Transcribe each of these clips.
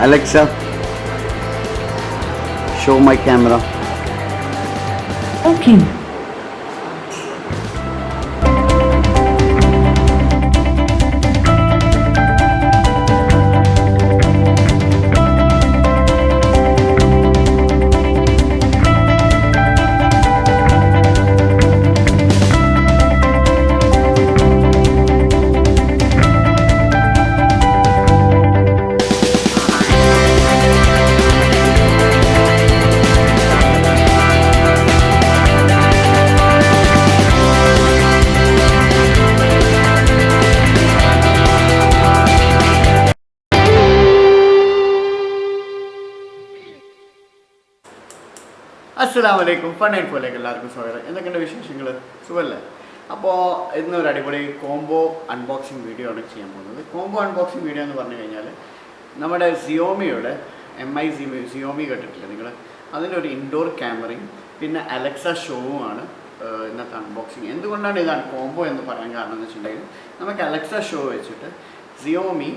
Alexa, show my camera. Okay. അസ്സലാമലൈക്കും. Fun and ഫോയിലേക്ക് എല്ലാവർക്കും സ്വാഗതം. എന്തൊക്കെയുണ്ട് വിശേഷങ്ങൾ? സുഖമല്ലേ? അപ്പോൾ ഇന്നൊരു അടിപൊളി കോംബോ അൺബോക്സിങ് വീഡിയോ ആണ് ചെയ്യാൻ പോകുന്നത്. കോംബോ അൺബോക്സിങ് വീഡിയോ എന്ന് പറഞ്ഞു കഴിഞ്ഞാൽ നമ്മുടെ സിയോമിയുടെ MI സിയോമി കേട്ടിട്ടില്ല നിങ്ങൾ? അതിൻ്റെ ഒരു ഇൻഡോർ ക്യാമറയും പിന്നെ അലക്സ ഷോവുമാണ് ഇന്നത്തെ അൺബോക്സിങ്. എന്തുകൊണ്ടാണ് ഇതാണ് കോംബോ എന്ന് പറയാൻ കാരണം എന്ന് വെച്ചിട്ടുണ്ടെങ്കിൽ നമുക്ക് അലക്സ ഷോ വെച്ചിട്ട് സിയോമി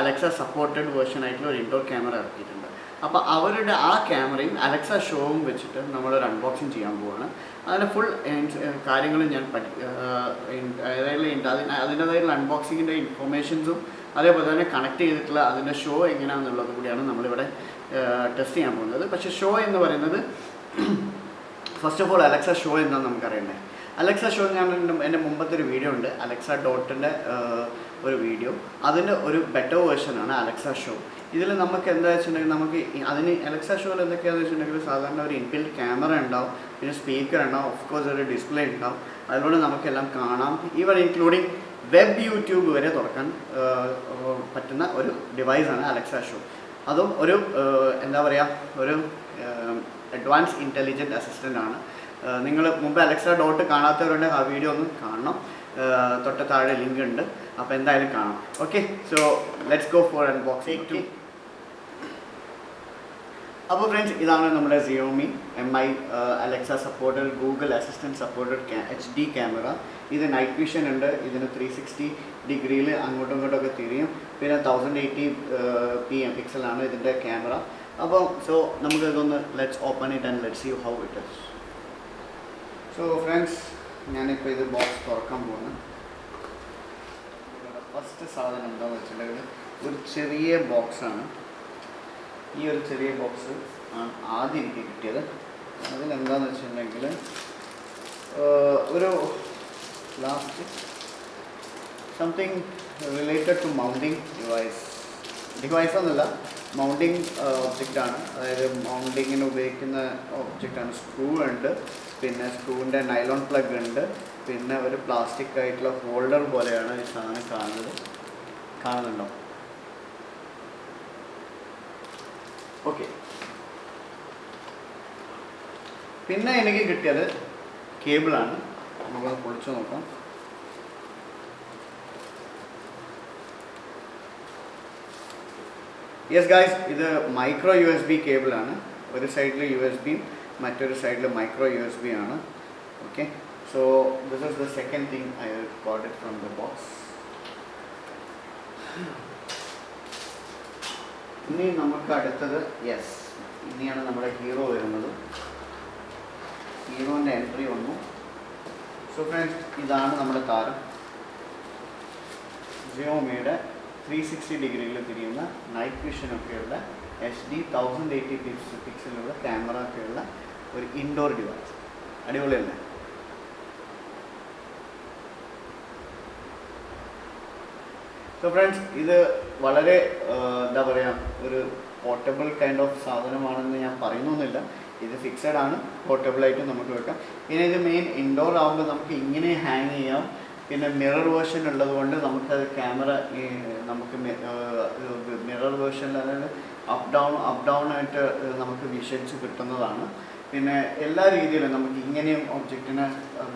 അലക്സ സപ്പോർട്ടഡ് വേർഷൻ ആയിട്ടുള്ള ഒരു ഇൻഡോർ ക്യാമറ ഇറക്കിയിട്ടുണ്ട്. അപ്പോൾ അവരുടെ ആ ക്യാമറയും അലക്സ ഷോവും വെച്ചിട്ട് നമ്മളൊരു അൺബോക്സിങ് ചെയ്യാൻ പോവുകയാണ്. അതിൻ്റെ ഫുൾ കാര്യങ്ങളും ഞാൻ അതിൻ്റേതായിട്ടുള്ള അൺബോക്സിങ്ങിൻ്റെ ഇൻഫോർമേഷൻസും അതേപോലെ തന്നെ കണക്ട് ചെയ്തിട്ടുള്ള അതിൻ്റെ ഷോ എങ്ങനെയാണെന്നുള്ളത് കൂടിയാണ് നമ്മളിവിടെ ടെസ്റ്റ് ചെയ്യാൻ പോകുന്നത്. പക്ഷേ ഷോ എന്ന് പറയുന്നത് first of all Alexa show എന്താണെന്ന് നമുക്കറിയണ്ടേ. അലക്സ ഷോ ഞാൻ എൻ്റെ മുമ്പത്തെ ഒരു വീഡിയോ ഉണ്ട്, അലക്സ ഡോട്ടിൻ്റെ ഒരു വീഡിയോ. അതിൻ്റെ ഒരു ബെറ്റർ വേർഷനാണ് അലക്സ ഷോ. ഇതിൽ നമുക്ക് എന്താ വെച്ചിട്ടുണ്ടെങ്കിൽ നമുക്ക് അതിന് അലക്സ ഷോയിൽ എന്തൊക്കെയാണെന്ന് വെച്ചിട്ടുണ്ടെങ്കിൽ സാധാരണ ഒരു ഇൻബിൽറ്റ് ക്യാമറ ഉണ്ടാവും, പിന്നെ സ്പീക്കർ ഉണ്ടാവും, ഓഫ് കോഴ്സ് ഒരു ഡിസ്പ്ലേ ഉണ്ടാവും. അതിലൂടെ നമുക്കെല്ലാം കാണാം. ഈവൻ ഇൻക്ലൂഡിങ് വെബ് യൂട്യൂബ് വരെ തുറക്കാൻ പറ്റുന്ന ഒരു ഡിവൈസാണ് അലക്സ ഷോ. അതും ഒരു എന്താ പറയുക, ഒരു അഡ്വാൻസ് ഇൻ്റലിജൻറ്റ് അസിസ്റ്റൻ്റ് ആണ്. നിങ്ങൾ മുമ്പ് അലക്സ ഡോട്ട് കാണാത്തവരുണ്ടെങ്കിൽ ആ വീഡിയോ ഒന്ന് കാണണം. തൊട്ട് താഴെ ലിങ്ക് ഉണ്ട്, അപ്പോൾ എന്തായാലും കാണാം. Okay, so let's go for unboxing. അപ്പോൾ ഫ്രണ്ട്സ്, ഇതാണ് നമ്മുടെ Xiaomi MI Alexa supported Google assistant supported HD camera. ഇത് നൈറ്റ് വിഷൻ ഉണ്ട്. ഇതിന് 360 ഡിഗ്രിയിൽ അങ്ങോട്ടും ഇങ്ങോട്ടൊക്കെ തിരിയും. പിന്നെ 1080p പിക്സലാണ് ഇതിൻ്റെ ക്യാമറ. അപ്പോൾ സോ നമുക്ക് ഇതൊന്ന് let's open it and let's see how it is. So friends, ഞാനിപ്പോൾ ഇത് ബോക്സ് തുറക്കാൻ പോകുന്നു. ഫസ്റ്റ് സാധനം എന്താണെന്ന് വെച്ചിട്ടുണ്ടെങ്കിൽ ഒരു ചെറിയ ബോക്സാണ്. ഈ ഒരു ചെറിയ ബോക്സ് ആണ് ആദ്യം എനിക്ക് കിട്ടിയത്. അതിലെന്താണെന്ന് വെച്ചിട്ടുണ്ടെങ്കിൽ ഒരു last something related to mounting device ഒന്നുമില്ല, മൗണ്ടിങ് ഒബ്ജക്റ്റാണ്. അതായത് മൗണ്ടിങ്ങിന് ഉപയോഗിക്കുന്ന ഒബ്ജക്റ്റാണ്. സ്ക്രൂ ഉണ്ട്, പിന്നെ സ്ക്രൂവിൻ്റെ നൈലോൺ പ്ലഗ് ഉണ്ട്, പിന്നെ ഒരു പ്ലാസ്റ്റിക് ആയിട്ടുള്ള ഹോൾഡർ പോലെയാണ് ഈ സാധനം കാണുന്നുണ്ടോ? ഓക്കെ. പിന്നെ എനിക്ക് കിട്ടിയത് കേബിളാണ്. നമുക്കത് പൊളിച്ചു നോക്കാം. യെസ് ഗായ്സ്, ഇത് മൈക്രോ USB കേബിളാണ്. ഒരു സൈഡിൽ USB, മറ്റൊരു സൈഡിൽ മൈക്രോ USB ആണ്. Okay, so this is the second thing I got it from the box. ഇനി നമുക്ക് അടുത്തത്, യെസ്, ഇനിയാണ് നമ്മുടെ ഹീറോ വരുന്നത്. ഹീറോൻ്റെ എൻട്രി വന്നു. സോ ഫ്രണ്ട്സ്, ഇതാണ് നമ്മുടെ താരം. സിയോമിയുടെ 360 ഡിഗ്രിയിൽ തിരിയുന്ന നൈറ്റ് വിഷനൊക്കെയുള്ള HD 1080 പിക്സലുള്ള ക്യാമറ ഒക്കെയുള്ള ഒരു ഇൻഡോർ ഡിവൈസ്. അടിപൊളിയല്ലേ? സോ ഫ്രണ്ട്സ്, ഇത് വളരെ എന്താ പറയുക, ഒരു പോർട്ടബിൾ കൈൻഡ് ഓഫ് സാധനമാണെന്ന് ഞാൻ പറയുന്നൊന്നുമില്ല. ഇത് ഫിക്സഡ് ആണ്, പോർട്ടബിളായിട്ട് നമുക്ക് വെക്കാം. പിന്നെ ഇത് മെയിൻ ഇൻഡോർ ആകുമ്പോൾ നമുക്ക് ഇങ്ങനെ ഹാങ് ചെയ്യാം. പിന്നെ മിറർ വേർഷൻ ഉള്ളത് കൊണ്ട് നമുക്കത് ക്യാമറ നമുക്ക് മിറർ വേർഷനിൽ, അതായത് അപ്പ് ഡൗൺ ആയിട്ട് നമുക്ക് വിഷ്വൽസ് കിട്ടുന്നതാണ്. പിന്നെ എല്ലാ രീതിയിലും നമുക്ക് ഇങ്ങനെയും ഒബ്ജക്റ്റിനെ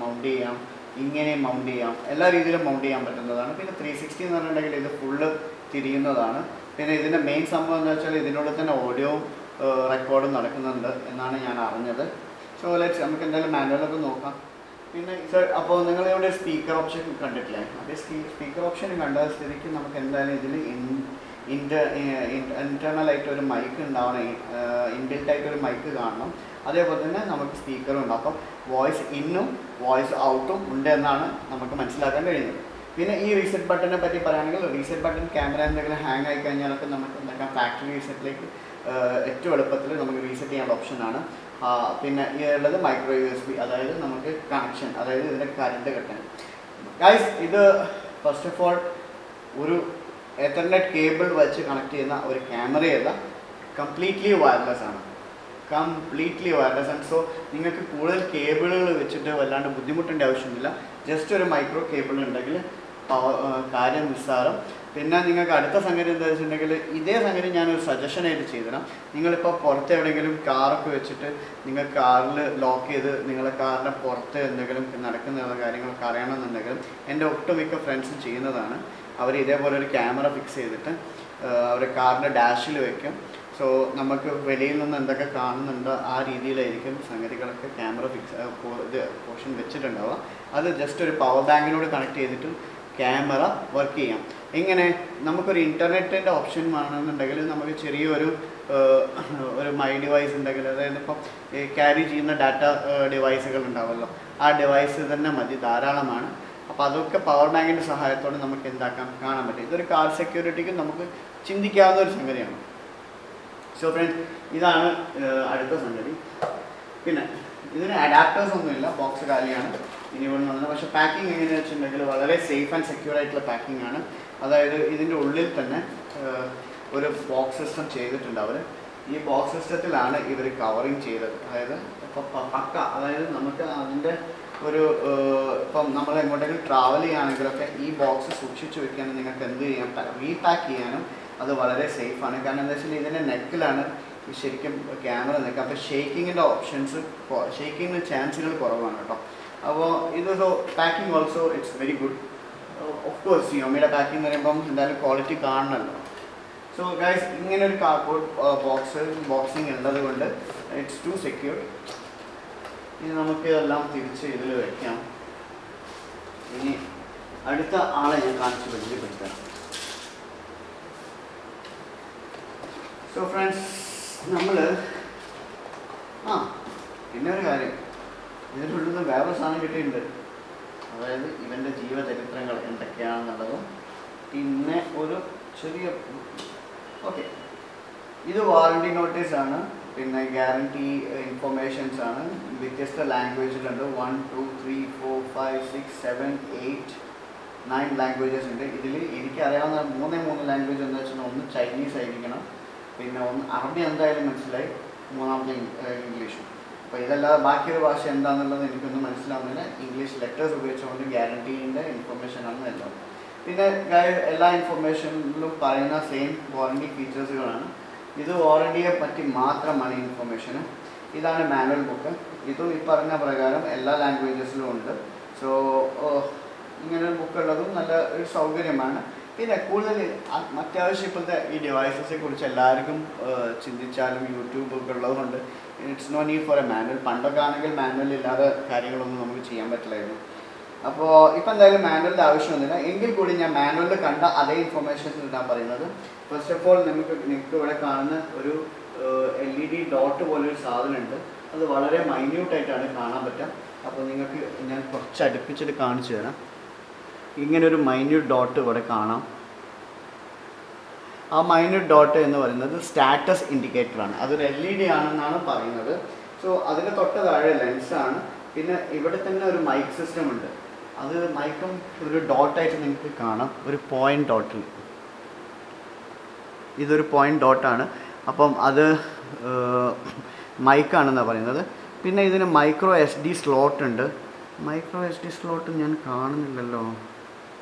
മൗണ്ട് ചെയ്യാം, ഇങ്ങനെയും മൗണ്ട് ചെയ്യാം, എല്ലാ രീതിയിലും മൗണ്ട് ചെയ്യാൻ പറ്റുന്നതാണ്. പിന്നെ 360 എന്ന് പറഞ്ഞിട്ടുണ്ടെങ്കിൽ ഇത് ഫുള്ള് തിരിയുന്നതാണ്. പിന്നെ ഇതിൻ്റെ മെയിൻ സംഭവം എന്ന് വെച്ചാൽ ഇതിനോട് തന്നെ ഓഡിയോ റെക്കോർഡും നടക്കുന്നുണ്ട് എന്നാണ് ഞാൻ അറിഞ്ഞത്. സോ ലെറ്റ്സ് നമുക്ക് എന്തായാലും മാനുവലൊക്കെ നോക്കാം. പിന്നെ സർ, അപ്പോൾ നിങ്ങളിവിടെ സ്പീക്കർ ഓപ്ഷൻ കണ്ടിട്ടില്ലേ? അതേ സ്പീക്കർ ഓപ്ഷൻ കണ്ട സ്ഥിതിക്ക് നമുക്ക് എന്തായാലും ഇതിൽ ഇൻറ്റേർണലായിട്ട് ഒരു മൈക്ക് ഉണ്ടാവണം, ഇൻബിൽറ്റ് ഒരു മൈക്ക് കാണണം. അതേപോലെ തന്നെ നമുക്ക് സ്പീക്കറും ഉണ്ട്. അപ്പം വോയിസ് ഇന്നും വോയിസ് ഔട്ടും ഉണ്ട് എന്നാണ് നമുക്ക് മനസ്സിലാക്കാൻ കഴിയുന്നത്. പിന്നെ ഈ റീസെറ്റ് ബട്ടനെ പറ്റി പറയുകയാണെങ്കിൽ, റീസെറ്റ് ബട്ടൺ ക്യാമറ എന്തെങ്കിലും ഹാങ് ആയി കഴിഞ്ഞാലൊക്കെ നമുക്ക് എന്താക്കാം, ഫാക്ടറി റീസെറ്റിലേക്ക് ഏറ്റവും എളുപ്പത്തിൽ നമുക്ക് റീസെറ്റ് ചെയ്യാനുള്ള ഓപ്ഷനാണ്. പിന്നെ ഈ ഉള്ളത് മൈക്രോ USB, അതായത് നമുക്ക് കണക്ഷൻ, അതായത് ഇതിൻ്റെ കറണ്ട് കട്ടൻ. ഗൈസ്, ഇത് ഫസ്റ്റ് ഓഫ് ഓൾ ഒരു എത്തർനെറ്റ് കേബിൾ വെച്ച് കണക്ട് ചെയ്യുന്ന ഒരു ക്യാമറയല്ല, കംപ്ലീറ്റ്ലി വയർലെസ് ആണ്. കംപ്ലീറ്റ്ലി വയർലെസ് ആണ്. സോ നിങ്ങൾക്ക് കൂടുതൽ കേബിളുകൾ വെച്ചിട്ട് വല്ലാണ്ട് ബുദ്ധിമുട്ടേണ്ട ആവശ്യമില്ല. ജസ്റ്റ് ഒരു മൈക്രോ കേബിൾ ഉണ്ടെങ്കിൽ കാര്യം നിസ്സാരം. പിന്നെ നിങ്ങൾക്ക് അടുത്ത സംഗതി എന്താ വെച്ചിട്ടുണ്ടെങ്കിൽ, ഇതേ സംഗതി ഞാനൊരു സജഷനായിട്ട് ചെയ്തുതരാം. നിങ്ങളിപ്പോൾ പുറത്ത് എവിടെയെങ്കിലും കാറൊക്കെ വെച്ചിട്ട് നിങ്ങൾ കാറിൽ ലോക്ക് ചെയ്ത് നിങ്ങളെ കാറിൻ്റെ പുറത്ത് എന്തെങ്കിലും നടക്കുന്ന കാര്യങ്ങളൊക്കെ അറിയണമെന്നുണ്ടെങ്കിലും എൻ്റെ ഒട്ടുമിക്ക ഫ്രണ്ട്സും ചെയ്യുന്നതാണ്. അവർ ഇതേപോലെ ഒരു ക്യാമറ ഫിക്സ് ചെയ്തിട്ട് അവർ കാറിൻ്റെ ഡാഷിൽ വയ്ക്കും. സോ നമുക്ക് വെളിയിൽ നിന്ന് എന്തൊക്കെ കാണുന്നുണ്ടോ ആ രീതിയിലായിരിക്കും സംഗതികളൊക്കെ ക്യാമറ ഇത് പോർഷൻ വെച്ചിട്ടുണ്ടാവുക. അത് ജസ്റ്റ് ഒരു പവർ ബാങ്കിനോട് കണക്ട് ചെയ്തിട്ട് ക്യാമറ വർക്ക് ചെയ്യാം. എങ്ങനെ, നമുക്കൊരു ഇൻ്റർനെറ്റിൻ്റെ ഓപ്ഷൻ വേണമെന്നുണ്ടെങ്കിൽ നമുക്ക് ചെറിയൊരു മൈ ഡിവൈസ് ഉണ്ടെങ്കിൽ, അതായത് ഇപ്പം ക്യാരി ചെയ്യുന്ന ഡാറ്റ ഡിവൈസുകൾ ഉണ്ടാവുമല്ലോ, ആ ഡിവൈസ് തന്നെ മതി, ധാരാളമാണ്. അപ്പോൾ അതൊക്കെ പവർ ബാങ്കിൻ്റെ സഹായത്തോടെ നമുക്ക് എന്താക്കാം, കാണാൻ പറ്റും. ഇതൊരു കാർ സെക്യൂരിറ്റിക്ക് നമുക്ക് ചിന്തിക്കാവുന്ന ഒരു സംഗതിയാണ്. സോ ഫ്രണ്ട്സ്, ഇതാണ് അടുത്ത സംഗതി. പിന്നെ ഇതിന് അഡാപ്റ്റേഴ്സ് ഒന്നുമില്ല, ബോക്സ് കാലിയാണ് ഇനി ഇവിടെ വന്നത്. പക്ഷേ പാക്കിംഗ് എങ്ങനെയാണെന്ന് വെച്ചിട്ടുണ്ടെങ്കിൽ വളരെ സേഫ് ആൻഡ് സെക്യൂർ ആയിട്ടുള്ള പാക്കിംഗ് ആണ്. അതായത് ഇതിൻ്റെ ഉള്ളിൽ തന്നെ ഒരു ബോക്സ് സിസ്റ്റം ചെയ്തിട്ടുണ്ട് അവർ. ഈ ബോക്സ് സിസ്റ്റത്തിലാണ് ഇവർ കവറിങ് ചെയ്തത്. അതായത് ഇപ്പോൾ പക്ക, അതായത് നമുക്ക് അതിൻ്റെ ഒരു ഇപ്പം നമ്മൾ എങ്ങോട്ടെങ്കിലും ട്രാവൽ ചെയ്യുകയാണെങ്കിലൊക്കെ ഈ ബോക്സ് സൂക്ഷിച്ച് വെക്കാനും നിങ്ങൾക്ക് എന്ത് ചെയ്യാം, റീപാക്ക് ചെയ്യാനും അത് വളരെ സേഫാണ്. കാരണം എന്താ വെച്ചാൽ ഇതിൻ്റെ നെക്കിലാണ് ശരിക്കും ക്യാമറ നിൽക്കുക. അപ്പോൾ ഷേക്കിങ്ങിൻ്റെ ഓപ്ഷൻസ്, ഷേക്കിങ്ങിന് ചാൻസുകൾ കുറവാണ് കേട്ടോ. അപ്പോൾ ഇത് packing also it's very good. Of course യോമിയുടെ പാക്കിംഗ് എന്ന് പറയുമ്പം എന്തായാലും ക്വാളിറ്റി കാണണമല്ലോ. സോ ഗൈസ്, ഇങ്ങനെ ഒരു കാർഡ്ബോർഡ് ബോക്സിങ് ഉള്ളത് കൊണ്ട് ഇറ്റ്സ് ടു സെക്യൂർ. ഇനി നമുക്ക് ഇതെല്ലാം തിരിച്ച് ഇതിൽ വയ്ക്കാം. ഇനി അടുത്ത ആളെ ഞാൻ കാണിച്ച് പരിചയപ്പെടുത്തണം. സോ ഫ്രണ്ട്സ്, നമ്മൾ പിന്നെ ഒരു കാര്യം, ഇതിനുള്ളിൽ നിന്ന് വേറൊരു സാധനം കിട്ടിയിട്ടുണ്ട്. അതായത് ഇവൻ്റെ ജീവചരിത്രങ്ങൾ എന്തൊക്കെയാണെന്നുള്ളതും പിന്നെ ഒരു ചെറിയ ഇത് വാറണ്ടി നോട്ടീസാണ്. പിന്നെ ഗ്യാരണ്ടി ഇൻഫർമേഷൻസ് ആണ്. വ്യത്യസ്ത ലാംഗ്വേജിലുണ്ട്. 1 2 3 4 5 6 7 8 9 ലാംഗ്വേജസ് ഉണ്ട്. ഇതിൽ എനിക്കറിയാവുന്ന 3 ലാംഗ്വേജ് എന്താ വെച്ചാൽ, ഒന്ന് ചൈനീസ് ആയിരിക്കണം, പിന്നെ ഒന്ന് അറബി എന്തായാലും മനസ്സിലായി, മൂന്നാമത്തെ ഇംഗ്ലീഷും. അപ്പോൾ ഇതല്ലാതെ ബാക്കിയൊരു ഭാഷ എന്താണെന്നുള്ളത് എനിക്കൊന്നും മനസ്സിലാവുന്നില്ല. ഇംഗ്ലീഷ് ലെറ്റേഴ്സ് ഉപയോഗിച്ചുകൊണ്ട് ഗ്യാരണ്ടീൻ്റെ ഇൻഫർമേഷനാണ് എല്ലാം. പിന്നെ എല്ലാ ഇൻഫർമേഷനിലും പറയുന്ന സെയിം വാറണ്ടി ഫീച്ചേഴ്സുകളാണ്. ഇത് വാറണ്ടിയെ പറ്റി മാത്രമാണ് ഇൻഫർമേഷന്. ഇതാണ് മാനുവൽ ബുക്ക്. ഇതും ഈ പറഞ്ഞ പ്രകാരം എല്ലാ ലാംഗ്വേജസിലും ഉണ്ട്. സോ ഇങ്ങനൊരു ബുക്ക് ഉള്ളതും നല്ല ഒരു സൗകര്യമാണ്. പിന്നെ കൂടുതൽ അത്യാവശ്യം ഇപ്പോഴത്തെ ഈ ഡിവൈസസിനെ കുറിച്ച് എല്ലാവർക്കും ചിന്തിച്ചാലും യൂട്യൂബൊക്കെ ഉള്ളതുകൊണ്ട് it's no need for a manual. പണ്ടൊക്കെ ആണെങ്കിൽ മാനുവൽ ഇല്ലാതെ കാര്യങ്ങളൊന്നും നമുക്ക് ചെയ്യാൻ പറ്റില്ലായിരുന്നു. അപ്പോൾ ഇപ്പം എന്തായാലും മാനുവലിൻ്റെ ആവശ്യമൊന്നുമില്ല. എങ്കിൽ കൂടി ഞാൻ മാനുവലിൽ കണ്ട അതേ ഇൻഫർമേഷൻസ് ഇടാൻ പറയുന്നത്. ഫസ്റ്റ് ഓഫ് ഓൾ നിങ്ങൾക്ക് ഇവിടെ കാണുന്ന ഒരു LED ഡോട്ട് പോലൊരു സാധനമുണ്ട്. അത് വളരെ മൈന്യൂട്ടായിട്ടാണ് കാണാൻ പറ്റുക. അപ്പോൾ നിങ്ങൾക്ക് ഞാൻ കുറച്ച് അടുപ്പിച്ചിട്ട് കാണിച്ചു തരാം. ഇങ്ങനൊരു മൈന്യൂട്ട് ഡോട്ട് ഇവിടെ കാണാം. ആ മൈന്യൂട്ട് ഡോട്ട് എന്ന് പറയുന്നത് സ്റ്റാറ്റസ് ഇൻഡിക്കേറ്ററാണ്. അതൊരു LED ആണെന്നാണ് പറയുന്നത്. സോ അതിന് തൊട്ട് താഴെ ലെൻസാണ്. പിന്നെ ഇവിടെ തന്നെ ഒരു മൈക്ക് സിസ്റ്റം ഉണ്ട്. അത് മൈക്കും ഒരു ഡോട്ടായിട്ട് നിങ്ങൾക്ക് കാണാം, ഒരു പോയിൻ്റ് ഡോട്ടിൽ. ഇതൊരു പോയിൻ്റ് ഡോട്ടാണ്. അപ്പം അത് മൈക്കാണെന്നാണ് പറയുന്നത്. പിന്നെ ഇതിന് മൈക്രോ SD സ്ലോട്ട് ഉണ്ട്. മൈക്രോ SD സ്ലോട്ട് ഞാൻ കാണുന്നില്ലല്ലോ.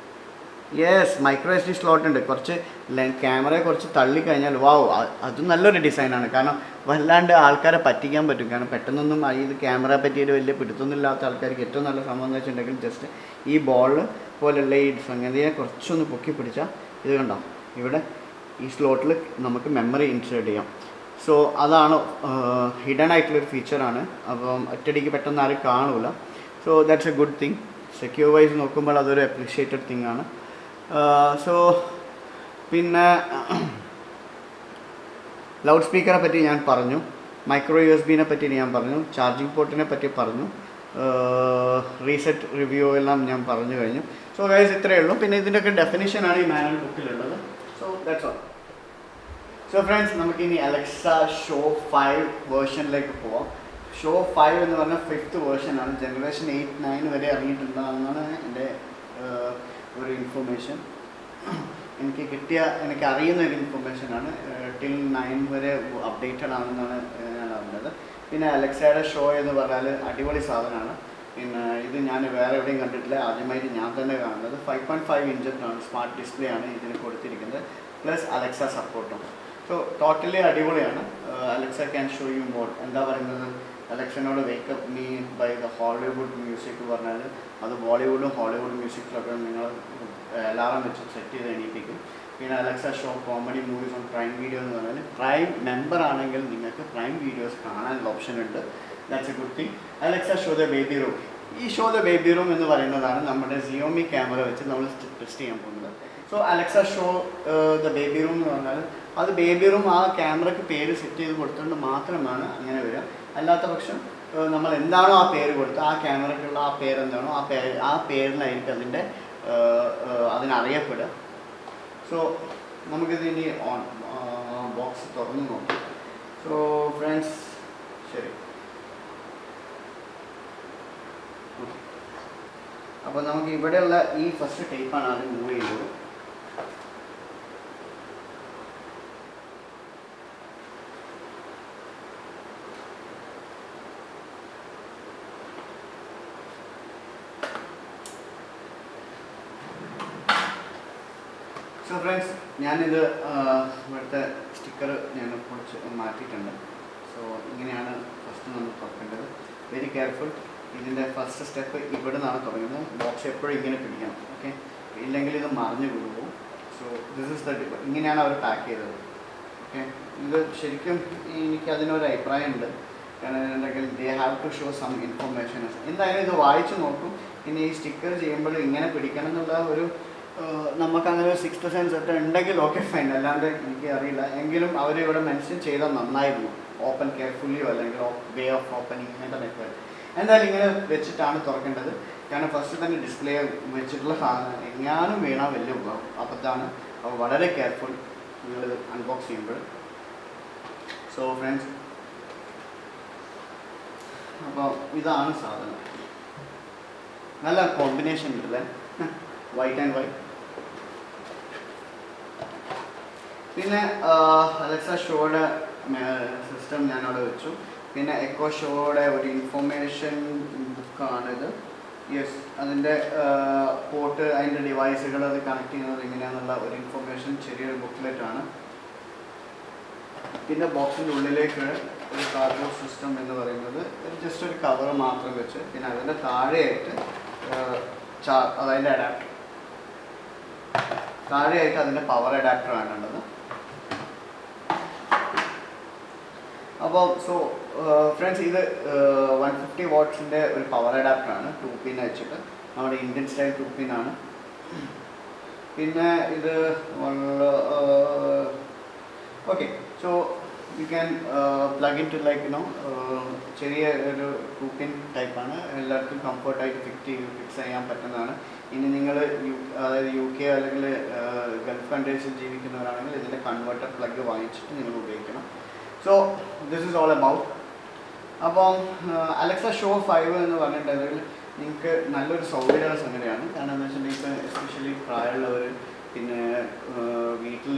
യെസ്, മൈക്രോ SD സ്ലോട്ട് ഉണ്ട്. കുറച്ച് ക്യാമറയെ കുറച്ച് തള്ളിക്കഴിഞ്ഞാൽ വാവ്, അതും നല്ലൊരു ഡിസൈനാണ്. കാരണം വല്ലാണ്ട് ആൾക്കാരെ പറ്റിക്കാൻ പറ്റും. കാരണം പെട്ടെന്നൊന്നും ഇത് ക്യാമറയെ പറ്റിയിട്ട് വലിയ പിടുത്തൊന്നുമില്ലാത്ത ആൾക്കാർക്ക് ഏറ്റവും നല്ല സംഭവം എന്ന് വെച്ചിട്ടുണ്ടെങ്കിൽ ജസ്റ്റ് ഈ ബോൾ പോലുള്ള ഈ സംഗതിയെ കുറച്ചൊന്ന് പൊക്കി പിടിച്ചാൽ ഇത് കണ്ടോ, ഇവിടെ ഈ സ്ലോട്ടിൽ നമുക്ക് മെമ്മറി ഇൻസേർട്ട് ചെയ്യാം. സോ അതാണ് ഹിഡൻ ആയിട്ടുള്ളൊരു ഫീച്ചറാണ്. അപ്പം ഒറ്റയടിക്ക് പെട്ടെന്ന് ആരും കാണൂല. So that's a good thing. Secure wise നോക്കുമ്പോൾ അതൊരു അപ്രീഷിയേറ്റഡ് തിങ് ആണ്. സോ പിന്നെ ലൗഡ് സ്പീക്കറെ പറ്റി ഞാൻ പറഞ്ഞു, മൈക്രോ USB-നെ പറ്റി ഞാൻ പറഞ്ഞു, ചാർജിങ് പോർട്ടിനെ പറ്റി പറഞ്ഞു, റീസെറ്റ് റിവ്യൂ എല്ലാം ഞാൻ പറഞ്ഞു കഴിഞ്ഞു. സോ ഗൈസ് ഇത്രയേ ഉള്ളൂ. പിന്നെ ഇതിൻ്റെയൊക്കെ ഡെഫിനിഷനാണ് ഈ മാനുവൽ ബുക്കിലുള്ളത്. So that's all. So friends, നമുക്കിനി അലക്സ ഷോ 5 വേർഷനിലേക്ക് പോവാം. ഷോ 5 എന്ന് പറഞ്ഞാൽ 5th വേർഷനാണ്. ജനറേഷൻ 8, 9 വരെ ഇറങ്ങിയിട്ടുണ്ടെന്നാണ് എൻ്റെ ഒരു ഇൻഫർമേഷൻ. എനിക്ക് അറിയുന്ന ഒരു ഇൻഫർമേഷനാണ്. ടിൽ 9 വരെ അപ്ഡേറ്റഡ് ആണെന്നാണ് ഞാൻ അറിഞ്ഞത്. പിന്നെ അലക്സയുടെ ഷോ എന്ന് പറഞ്ഞാൽ അടിപൊളി സാധനമാണ്. പിന്നെ ഇത് ഞാൻ വേറെ എവിടെയും കണ്ടിട്ടില്ല, ആദ്യമായിട്ട് ഞാൻ തന്നെ കാണുന്നത്. 5.5 ഇഞ്ചാണ് സ്മാർട്ട് ഡിസ്പ്ലേ ആണ് ഇതിന് കൊടുത്തിരിക്കുന്നത്, പ്ലസ് അലക്സ സപ്പോർട്ടും. സോ ടോട്ടലി അടിപൊളിയാണ്. Alexa can show you more. എന്താ പറയുന്നത്, അലക്സനോട് wake up me by the Hollywood music പറഞ്ഞാൽ അത് ബോളിവുഡും ഹോളിവുഡ് മ്യൂസിക്കിലൊക്കെ നിങ്ങൾ അലാറം വെച്ച് സെറ്റ് ചെയ്ത് എണീപ്പിക്കും. പിന്നെ Alexa show comedy movies on prime video എന്ന് പറഞ്ഞാൽ പ്രൈം മെമ്പർ ആണെങ്കിൽ നിങ്ങൾക്ക് പ്രൈം വീഡിയോസ് കാണാനുള്ള ഓപ്ഷൻ ഉണ്ട്. That's a good thing. Alexa show the baby room. ഈ ഷോ ദ ബേബി റൂം എന്ന് പറയുന്നതാണ് നമ്മുടെ Xiaomi ക്യാമറ വെച്ച് നമ്മൾ ടെസ്റ്റ് ചെയ്യാൻ പോകുന്നത്. So Alexa show the baby room എന്ന് പറഞ്ഞാൽ അത് ബേബി റൂം ആ ക്യാമറയ്ക്ക് പേര് സെറ്റ് ചെയ്ത് കൊടുത്തുകൊണ്ട് മാത്രമാണ് അങ്ങനെ വരിക. അല്ലാത്ത പക്ഷം നമ്മൾ എന്താണോ ആ പേര് കൊടുത്തത്, ആ ക്യാമറയ്ക്കുള്ള ആ പേരെന്താണോ ആ പേരിലായിരിക്കും അതിനറിയപ്പെടുക. സോ നമുക്കിത് ഇനി ബോക്സ് തുറന്ന് നോക്കാം. സോ ഫ്രണ്ട്സ്, ശരി, അപ്പോൾ നമുക്ക് ഇവിടെയുള്ള ഈ ഫസ്റ്റ് ടേപ്പാണ് ആദ്യം മൂവ് ചെയ്യുന്നത്. സോ ഫ്രണ്ട്സ്, ഞാനിത് ഇവിടുത്തെ സ്റ്റിക്കർ ഞാൻ കുറച്ച് മാറ്റിയിട്ടുണ്ട്. സോ ഇങ്ങനെയാണ് ഫസ്റ്റ് നമ്മൾ തുറക്കേണ്ടത്. Very careful. ഇതിൻ്റെ ഫസ്റ്റ് സ്റ്റെപ്പ് ഇവിടെ നിന്നാണ് തുടങ്ങുന്നത്. ബോക്സ് എപ്പോഴും ഇങ്ങനെ പിടിക്കണം, ഓക്കെ, ഇല്ലെങ്കിൽ ഇത് മറിഞ്ഞു പോകും. So this is the tip. ഇങ്ങനെയാണ് അവർ പാക്ക് ചെയ്തത്, ഓക്കെ. ഇത് ശരിക്കും എനിക്ക് അതിനൊരു അഭിപ്രായമുണ്ട്. കാരണം എന്തെങ്കിൽ they have to show some information. എന്തായാലും ഇത് വായിച്ചു നോക്കും. പിന്നെ ഈ സ്റ്റിക്കർ ചെയ്യുമ്പോൾ ഇങ്ങനെ പിടിക്കണം എന്നുള്ള ഒരു നമുക്കങ്ങനെ ഒരു 6th സെൻസ് ഒക്കെ ഉണ്ടെങ്കിൽ ഓക്കെ ഫൈൻ, അല്ലാണ്ട് എനിക്ക് അറിയില്ല. എങ്കിലും അവർ ഇവിടെ മെൻഷൻ ചെയ്താൽ നന്നായിരുന്നു. ഓപ്പൺ കെയർഫുള്ളിയോ അല്ലെങ്കിൽ വേ ഓഫ് ഓപ്പണിങ് ഇങ്ങനത്തെ മെത്തേഡ്. എന്തായാലും ഇങ്ങനെ വെച്ചിട്ടാണ് തുറക്കേണ്ടത്. കാരണം ഫസ്റ്റ് തന്നെ ഡിസ്പ്ലേ വെച്ചിട്ടുള്ള സാധനം എങ്ങാനും വീണാൽ വലിയ അബദ്ധമാണ്. അപ്പോൾ വളരെ കെയർഫുൾ നിങ്ങളിത് അൺബോക്സ് ചെയ്യുമ്പോൾ. സോ ഫ്രണ്ട്സ്, അപ്പോൾ ഇതാണ് സാധനം. നല്ല കോമ്പിനേഷൻ ഉണ്ടല്ലേ, വൈറ്റ് ആൻഡ് വൈറ്റ്. പിന്നെ അലക്സ ഷോയുടെ സിസ്റ്റം ഞാനവിടെ വെച്ചു. പിന്നെ എക്കോ ഷോയുടെ ഒരു ഇൻഫോർമേഷൻ ബുക്കാണിത്. യെസ്, അതിൻ്റെ പോർട്ട്, അതിൻ്റെ ഡിവൈസുകൾ, അത് കണക്ട് ചെയ്യുന്നത് എങ്ങനെയാണെന്നുള്ള ഒരു ഇൻഫോർമേഷൻ ചെറിയൊരു ബുക്ക്ലെറ്റാണ്. പിന്നെ ബോക്സിൻ്റെ ഉള്ളിലേക്ക് ഒരു കാർഡ്ബോർഡ് സിസ്റ്റം എന്ന് പറയുന്നത് ജസ്റ്റ് ഒരു കവർ മാത്രം വെച്ച്, പിന്നെ അതിൻ്റെ താഴെയായിട്ട് അതിൻ്റെ അഡാപ്റ്റർ, താഴെയായിട്ട് അതിൻ്റെ പവർ അഡാപ്റ്റർ ആണുള്ളത്. അപ്പോൾ സോ ഫ്രണ്ട്സ്, ഇത് 150 വാട്ട്സിൻ്റെ ഒരു പവർ അഡാപ്റ്ററാണ്. 2 പിൻ വെച്ചിട്ട് നമ്മുടെ ഇന്ത്യൻ സ്റ്റൈൽ 2 പിന്നാണ്. പിന്നെ ഇത് okay. So you can plug in to like ചെറിയ ഒരു 2 പിൻ ടൈപ്പാണ്. എല്ലാവർക്കും കംഫർട്ടായിട്ട് ഫിക്സ് ചെയ്യാൻ പറ്റുന്നതാണ്. ഇനി നിങ്ങൾ അതായത് UK അല്ലെങ്കിൽ ഗൾഫ് കൺട്രീസിൽ ജീവിക്കുന്നവരാണെങ്കിൽ ഇതിൻ്റെ കൺവേർട്ടർ പ്ലഗ് വാങ്ങിച്ചിട്ട് നിങ്ങൾ ഉപയോഗിക്കണം. So this is all about. അപ്പം അലക്സ ഷോ 5 എന്ന് പറഞ്ഞിട്ടുണ്ടെങ്കിൽ നിങ്ങൾക്ക് നല്ലൊരു സൗകര്യമുള്ള സംഗതിയാണ്. കാരണം എന്താ വെച്ചിട്ടുണ്ടെങ്കിൽ ഇപ്പോൾ എസ്പെഷ്യലി പ്രായമുള്ളവർ, പിന്നെ വീട്ടിൽ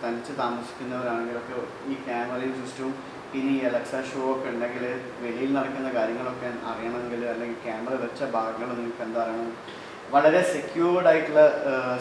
തനിച്ച് താമസിക്കുന്നവരാണെങ്കിലൊക്കെ ഈ ക്യാമറയും സിസ്റ്റവും പിന്നെ ഈ അലക്സ ഷോ ഒക്കെ ഉണ്ടെങ്കിൽ വെളിയിൽ നടക്കുന്ന കാര്യങ്ങളൊക്കെ അറിയണമെങ്കിൽ, അല്ലെങ്കിൽ ക്യാമറ വെച്ച ഭാഗങ്ങൾ നിങ്ങൾക്ക് എന്താ അറിയണം, വളരെ സെക്യൂർഡ് ആയിട്ടുള്ള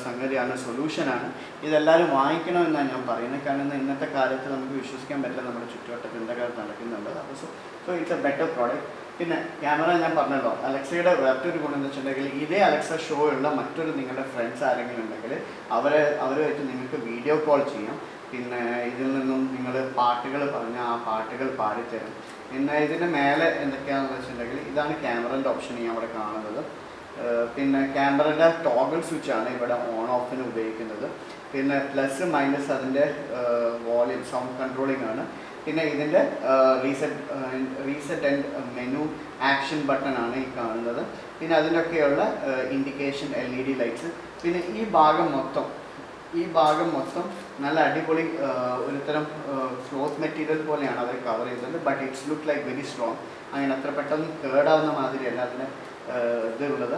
സംഗതിയാണ്, സൊല്യൂഷനാണ്. ഇതെല്ലാവരും വാങ്ങിക്കണമെന്നാണ് ഞാൻ പറയുന്നത്. കാരണം ഇന്നത്തെ കാലത്ത് നമുക്ക് വിശ്വസിക്കാൻ പറ്റില്ല നമ്മുടെ ചുറ്റുവട്ടത്തിൽ എന്തൊക്കെ നടക്കുന്നുണ്ട്. അപ്പോൾ so it's A better product. പിന്നെ ക്യാമറ ഞാൻ പറഞ്ഞല്ലോ, അലക്സയുടെ വേറൊരു ഗുണം എന്ന് വെച്ചിട്ടുണ്ടെങ്കിൽ ഇതേ അലക്സ ഷോ ഉള്ള മറ്റൊരു നിങ്ങളുടെ ഫ്രണ്ട്സ് ആരെങ്കിലും ഉണ്ടെങ്കിൽ അവരുമായിട്ട് നിങ്ങൾക്ക് വീഡിയോ കോൾ ചെയ്യാം. പിന്നെ ഇതിൽ നിന്നും നിങ്ങൾ പാട്ടുകൾ പറഞ്ഞാൽ ആ പാട്ടുകൾ പാടിത്തരും. പിന്നെ ഇതിൻ്റെ മേലെ എന്തൊക്കെയാണെന്ന് വെച്ചിട്ടുണ്ടെങ്കിൽ ഇതാണ് ക്യാമറൻ്റെ ഓപ്ഷൻ ഞാൻ അവിടെ കാണുന്നത്. പിന്നെ ക്യാമറയുടെ ടോഗിൾ സ്വിച്ചാണ് ഇവിടെ ഓൺ ഓഫിന് ഉപയോഗിക്കുന്നത്. പിന്നെ പ്ലസ് മൈനസ് അതിൻ്റെ വോളിയം സൗണ്ട് കൺട്രോളിംഗ് ആണ്. പിന്നെ ഇതിൻ്റെ reset and menu action button ആണ് ഈ കാണുന്നത്. പിന്നെ അതിൻ്റെയൊക്കെയുള്ള ഇൻഡിക്കേഷൻ LED ലൈറ്റ്സ്. പിന്നെ ഈ ഭാഗം മൊത്തം നല്ല അടിപൊളി ഒരുതരം ക്ലോത്ത് മെറ്റീരിയൽ പോലെയാണ് അവർ കവർ ചെയ്തത്. But it's look like very strong. അങ്ങനെ അത്ര പെട്ടെന്ന് കേടാവുന്ന മാതിരിയല്ല അതിന് ഇതുള്ളത്.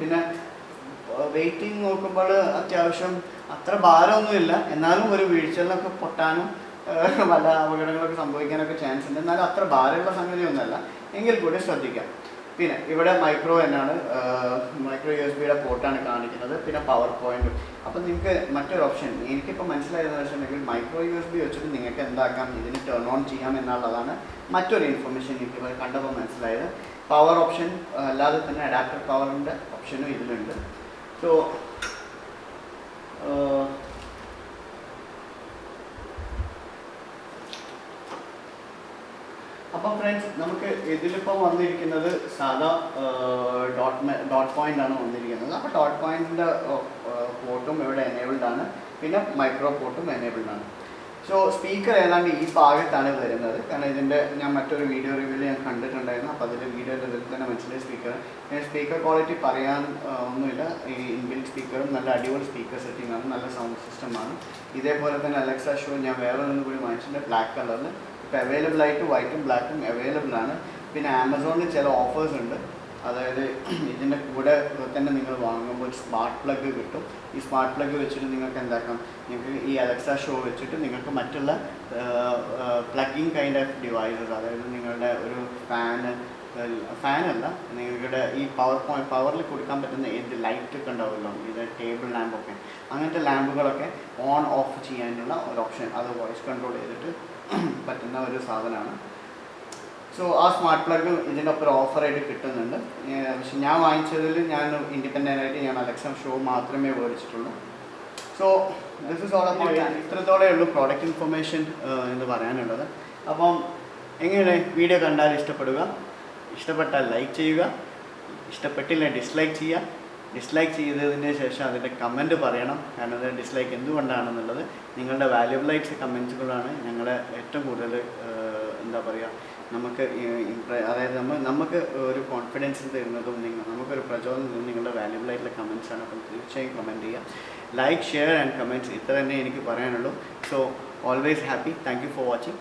പിന്നെ വെയിറ്റിംഗ് നോക്കുമ്പോൾ അത്യാവശ്യം അത്ര ഭാരമൊന്നുമില്ല. എന്നാലും ഒരു വീഴ്ചകളിലൊക്കെ പൊട്ടാനും പല അപകടങ്ങളൊക്കെ സംഭവിക്കാനൊക്കെ ചാൻസ് ഉണ്ട്. എന്നാലും അത്ര ഭാരമുള്ള സംഗതിയൊന്നുമല്ല, എങ്കിൽ കൂടി ശ്രദ്ധിക്കാം. പിന്നെ ഇവിടെ മൈക്രോ USB പോർട്ടാണ് കാണിക്കുന്നത്. പിന്നെ പവർ പോയിന്റും. അപ്പം നിങ്ങൾക്ക് മറ്റൊരു ഓപ്ഷൻ എനിക്കിപ്പോൾ മനസ്സിലായതെന്ന് വെച്ചിട്ടുണ്ടെങ്കിൽ മൈക്രോ USB വെച്ചിട്ട് നിങ്ങൾക്ക് എന്താക്കാം, ഇതിന് ടേൺ ഓൺ ചെയ്യാം എന്നുള്ളതാണ് മറ്റൊരു ഇൻഫർമേഷൻ എനിക്ക് കണ്ടപ്പോൾ മനസ്സിലായത്. പവർ ഓപ്ഷൻ അല്ലാതെ തന്നെ അഡാപ്റ്റർ പവറിൻ്റെ ഓപ്ഷനും ഇതിലുണ്ട്. സോ അപ്പം ഫ്രണ്ട്സ്, നമുക്ക് ഇതിലിപ്പം വന്നിരിക്കുന്നത് സാധാ ഡോട്ട് പോയിന്റ് ആണ് വന്നിരിക്കുന്നത്. അപ്പോൾ ഡോട്ട് പോയിന്റിൻ്റെ പോർട്ടും ഇവിടെ എനേബിൾഡ് ആണ്. പിന്നെ മൈക്രോ പോർട്ടും എനേബിൾഡ് ആണ്. സോ സ്പീക്കർ ഏതാണ്ട് ഈ ഭാഗത്താണ് വരുന്നത്. കാരണം ഇതിൻ്റെ ഞാൻ മറ്റൊരു വീഡിയോ റിവ്യൂവിൽ ഞാൻ കണ്ടിട്ടുണ്ടായിരുന്നു. അപ്പോൾ അതിൻ്റെ വീഡിയോയുടെ ഇതിൽ തന്നെ മനസ്സിലായി സ്പീക്കർ ക്വാളിറ്റി പറയാൻ ഒന്നുമില്ല. ഈ ഇൻബിൽറ്റ് സ്പീക്കറും നല്ല അടിപൊളി സ്പീക്കർ സെറ്റിംഗ് ആണ്, നല്ല സൗണ്ട് സിസ്റ്റമാണ്. ഇതേപോലെ തന്നെ അലക്സ ഷോ ഞാൻ വേറെ ഒന്നും കൂടി വാങ്ങിച്ചിട്ടുണ്ട് ബ്ലാക്ക് കളറിൽ. ഇപ്പോൾ അവൈലബിൾ ആയിട്ട് വൈറ്റും ബ്ലാക്കും അവൈലബിൾ ആണ്. പിന്നെ ആമസോണിൽ ചില ഓഫേഴ്സ് ഉണ്ട്. അതായത് ഇതിൻ്റെ കൂടെ തന്നെ നിങ്ങൾ വാങ്ങുമ്പോൾ ഒരു സ്മാർട്ട് പ്ലഗ് കിട്ടും. ഈ സ്മാർട്ട് പ്ലഗ് വെച്ചിട്ട് നിങ്ങൾക്ക് എന്താക്കാം, നിങ്ങൾക്ക് ഈ അലക്സ ഷോ വെച്ചിട്ട് നിങ്ങൾക്ക് മറ്റുള്ള പ്ലഗിങ് കൈൻഡ് ഓഫ് ഡിവൈസസ്, അതായത് നിങ്ങളുടെ ഒരു ഫാനല്ല, നിങ്ങളുടെ ഈ പവറിൽ കൊടുക്കാൻ പറ്റുന്ന ഏത് ലൈറ്റ് ഒക്കെ ഉണ്ടാവുമല്ലോ, ഇത് ടേബിൾ ലാമ്പൊക്കെ, അങ്ങനത്തെ ലാമ്പുകളൊക്കെ ഓൺ ഓഫ് ചെയ്യാനുള്ള ഒരു ഓപ്ഷൻ, അത് വോയിസ് കൺട്രോൾ ചെയ്തിട്ട് പറ്റുന്ന ഒരു സാധനമാണ്. സോ ആ സ്മാർട്ട് പ്ലഗ് ഇതിൻ്റെ ഒപ്പം ഓഫറായിട്ട് കിട്ടുന്നുണ്ട്. പക്ഷെ ഞാൻ വാങ്ങിച്ചതിൽ ഞാൻ ഇൻഡിപെൻഡൻ്റ് ആയിട്ട് ഞാൻ അലക്സ ഷോ മാത്രമേ മേടിച്ചിട്ടുള്ളൂ. So this is all about. ഇത്രത്തോടെ ഉള്ളൂ പ്രോഡക്റ്റ് ഇൻഫർമേഷൻ എന്ന് പറയാനുള്ളത്. അപ്പം എങ്ങനെ വീഡിയോ കണ്ടാൽ ഇഷ്ടപ്പെട്ടാൽ ലൈക്ക് ചെയ്യുക, ഇഷ്ടപ്പെട്ടില്ല ഡിസ്ലൈക്ക് ചെയ്യുക. ഡിസ്ലൈക്ക് ചെയ്തതിന് ശേഷം അതിൻ്റെ കമൻറ്റ് പറയണം. കാരണം അത് ഡിസ്ലൈക്ക് എന്തുകൊണ്ടാണെന്നുള്ളത് നിങ്ങളുടെ വാല്യുബിളായിട്ട് കമൻറ്റുകളാണ് ഞങ്ങളെ ഏറ്റവും കൂടുതൽ എന്താ പറയുക, നമുക്ക് അതായത് നമുക്ക് ഒരു കോൺഫിഡൻസ് തരുന്നതും നമുക്കൊരു പ്രചോദനം തരുന്നതും നിങ്ങളുടെ വാല്യുബിളായിട്ടുള്ള കമൻറ്റ്സാണ്. അപ്പം തീർച്ചയായും കമൻറ്റ് ചെയ്യുക. ലൈക്ക്, ഷെയർ ആൻഡ് കമൻറ്റ്സ്, ഇത്ര തന്നെ എനിക്ക് പറയാനുള്ളൂ. So always happy. Thank you for watching.